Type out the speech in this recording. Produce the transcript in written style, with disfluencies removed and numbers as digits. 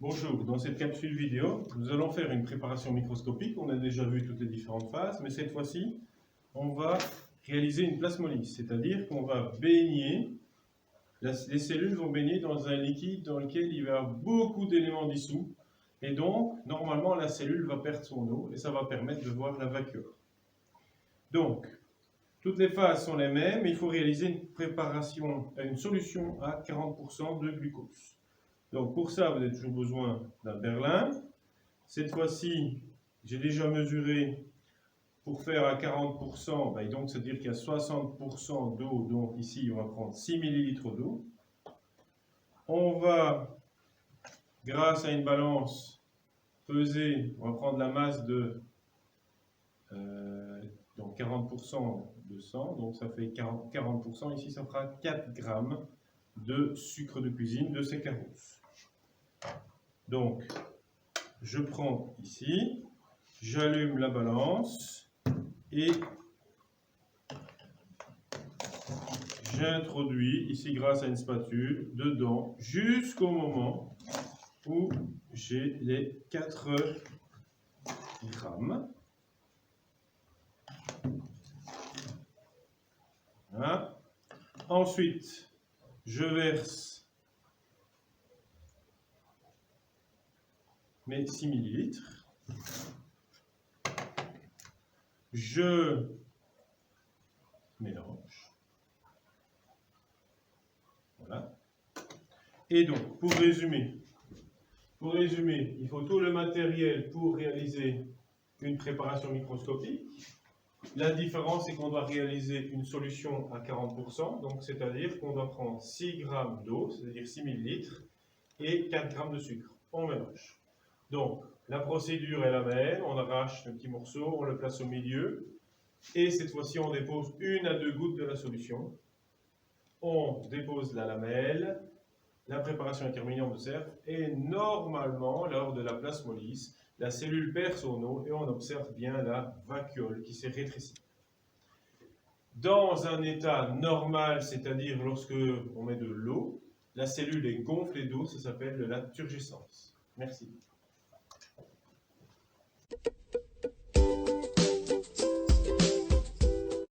Bonjour, dans cette capsule vidéo, nous allons faire une préparation microscopique. On a déjà vu toutes les différentes phases, mais cette fois-ci, on va réaliser une plasmolyse, c'est-à-dire qu'on va baigner, les cellules vont baigner dans un liquide dans lequel il va y avoir beaucoup d'éléments dissous, et donc, normalement, la cellule va perdre son eau, et ça va permettre de voir la vacuole. Donc, toutes les phases sont les mêmes, mais il faut réaliser une préparation, une solution à 40% de glucose. Donc pour ça, vous avez toujours besoin d'un berlin. Cette fois-ci, j'ai déjà mesuré pour faire à 40%, donc c'est-à-dire qu'il y a 60% d'eau, donc ici on va prendre 6 ml d'eau. On va, grâce à une balance, peser, on va prendre la masse de donc 40% de 100, donc ça fait 40%, ici ça fera 4 grammes de sucre de cuisine, de saccharose. Donc, je prends ici, j'allume la balance et j'introduis ici grâce à une spatule dedans jusqu'au moment où j'ai les 4 grammes. Voilà. Ensuite, je verse mes 6 ml. Je mélange. Voilà. Et donc, pour résumer, il faut tout le matériel pour réaliser une préparation microscopique. La différence, c'est qu'on doit réaliser une solution à 40%, donc c'est-à-dire qu'on doit prendre 6 grammes d'eau, c'est-à-dire 6 ml, et 4 grammes de sucre. On mélange. Donc, la procédure est la même, on arrache un petit morceau, on le place au milieu, et cette fois-ci, on dépose 1 à 2 gouttes de la solution. On dépose la lamelle, la préparation est terminée, on observe, et normalement, lors de la plasmolyse, la cellule perd son eau et on observe bien la vacuole qui s'est rétrécie. Dans un état normal, c'est-à-dire lorsque on met de l'eau, la cellule est gonflée d'eau, ça s'appelle la turgescence. Merci.